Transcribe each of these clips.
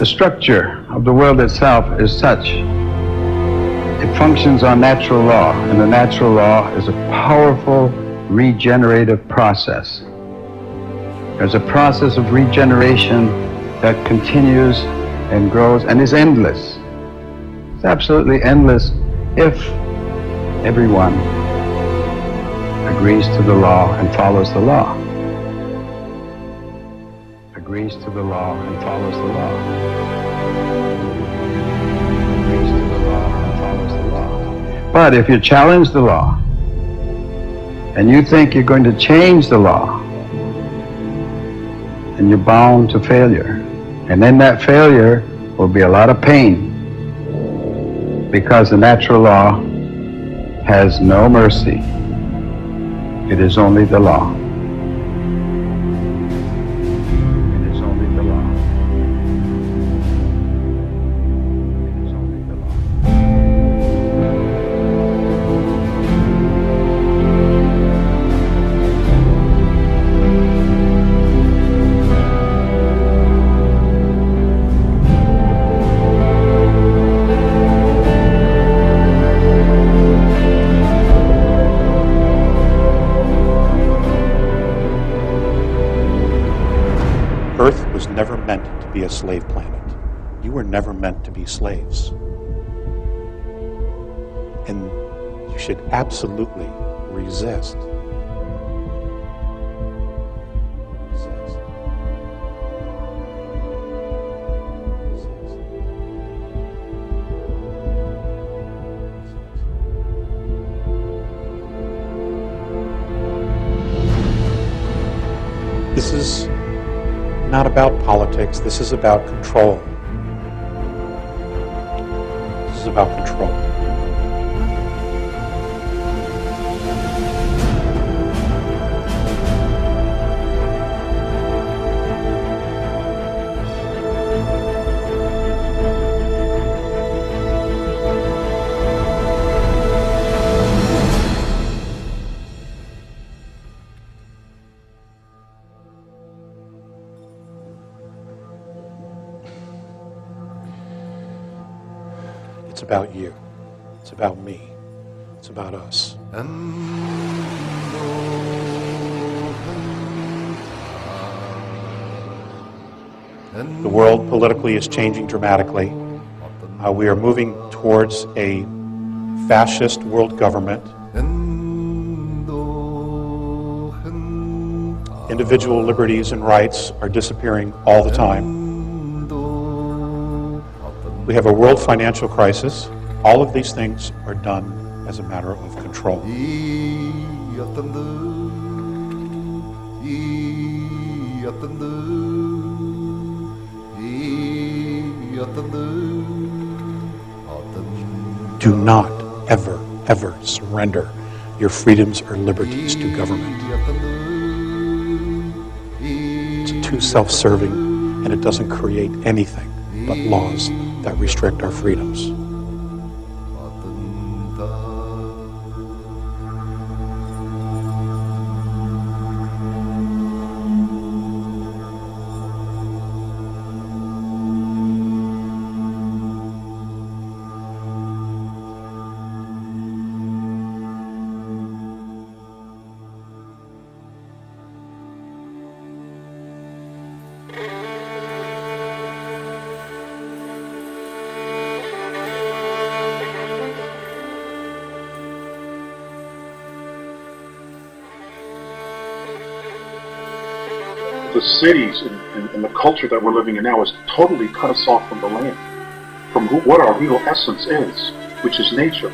The structure of the world itself is such. It functions on natural law, and the natural law is a powerful regenerative process. There's a process of regeneration that continues and grows and is endless. It's absolutely endless if everyone agrees to the law and follows the law. Agrees to the law and follows the law. Agrees to the law and follows the law. But if you challenge the law and you think you're going to change the law, then you're bound to failure. And then that failure will be a lot of pain, because the natural law has no mercy. It is only the law. It is only the law. It is only the law. Earth was never meant to be a slave planet. You were never meant to be slaves. And you should absolutely resist. Resist. Resist. This is not about politics. This is about control. This is about control. It's about you. It's about me. It's about us. The world politically is changing dramatically. We are moving towards a fascist world government. Individual liberties and rights are disappearing all the time. We have a world financial crisis. All of these things are done as a matter of control. Do not ever, ever surrender your freedoms or liberties to government. It's too self-serving, and it doesn't create anything but laws that restrict our freedoms. The cities and the culture that we're living in now is totally cut us off from the land, from what our real essence is, which is nature.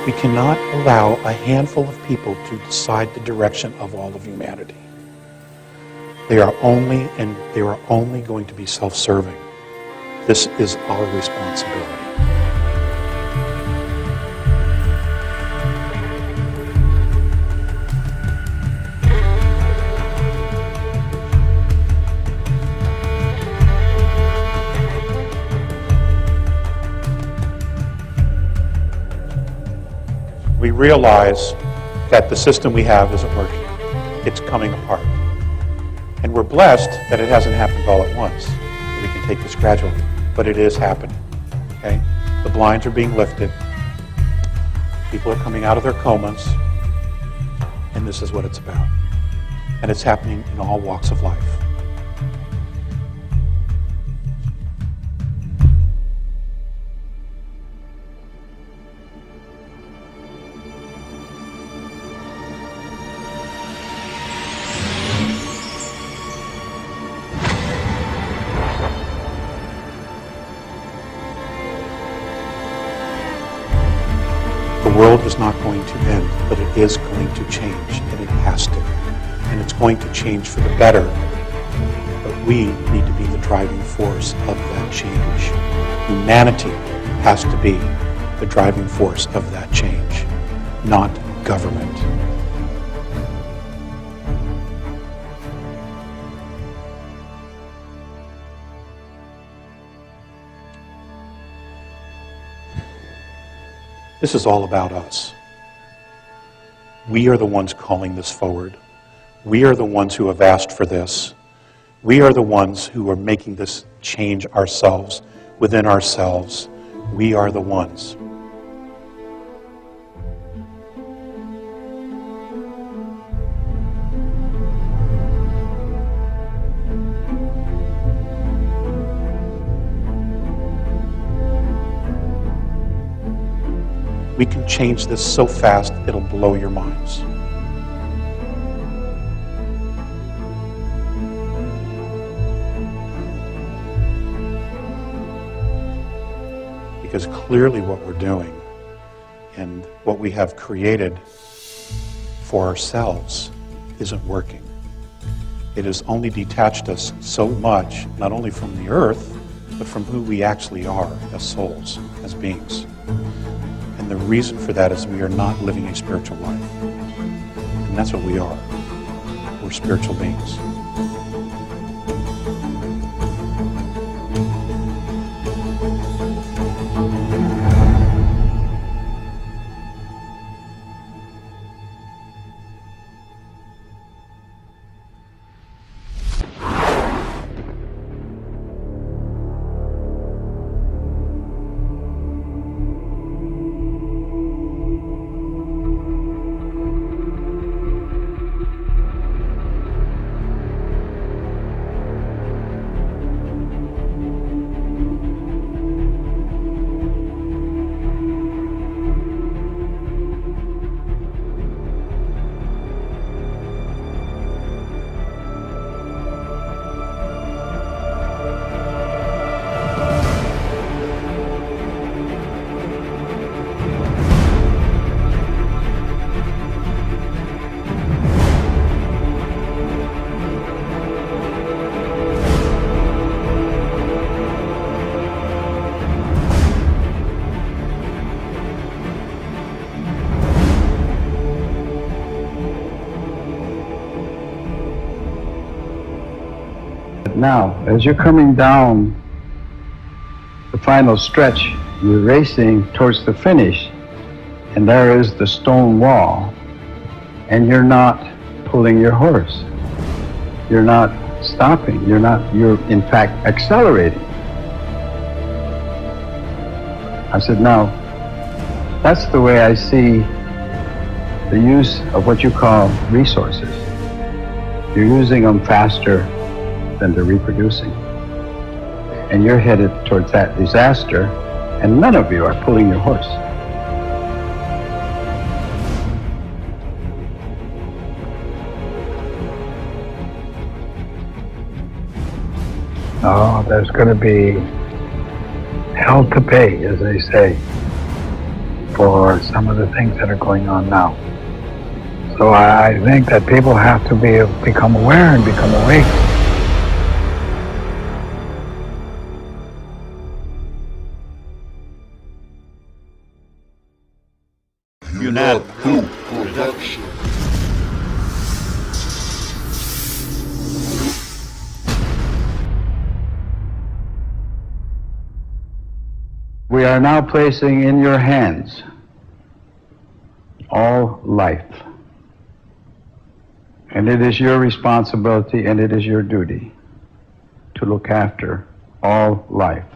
We cannot allow a handful of people to decide the direction of all of humanity. They are only going to be self-serving. This is our responsibility. realize that the system we have isn't working. It's coming apart. And we're blessed that it hasn't happened all at once. We can take this gradually, but it is happening. Okay? The blinds are being lifted. People are coming out of their comas. And this is what it's about. And it's happening in all walks of life. The world is not going to end, but it is going to change, and it has to. And it's going to change for the better, but we need to be the driving force of that change. Humanity has to be the driving force of that change, not government. This is all about us. We are the ones calling this forward. We are the ones who have asked for this. We are the ones who are making this change ourselves, within ourselves. We are the ones. We can change this so fast, it'll blow your minds. Because clearly what we're doing and what we have created for ourselves isn't working. It has only detached us so much, not only from the earth, but from who we actually are as souls, as beings. And the reason for that is we are not living a spiritual life. And that's what we are. We're spiritual beings. Now, as you're coming down the final stretch, you're racing towards the finish, and there is the stone wall, and you're not pulling your horse. You're not stopping. You're in fact accelerating. I said, now, that's the way I see the use of what you call resources. You're using them faster than they're reproducing. And you're headed towards that disaster, and none of you are pulling your horse. Oh, there's going to be hell to pay, as they say, for some of the things that are going on now. So I think that people have to become aware and become awake. Production. We are now placing in your hands all life. And it is your responsibility and it is your duty to look after all life.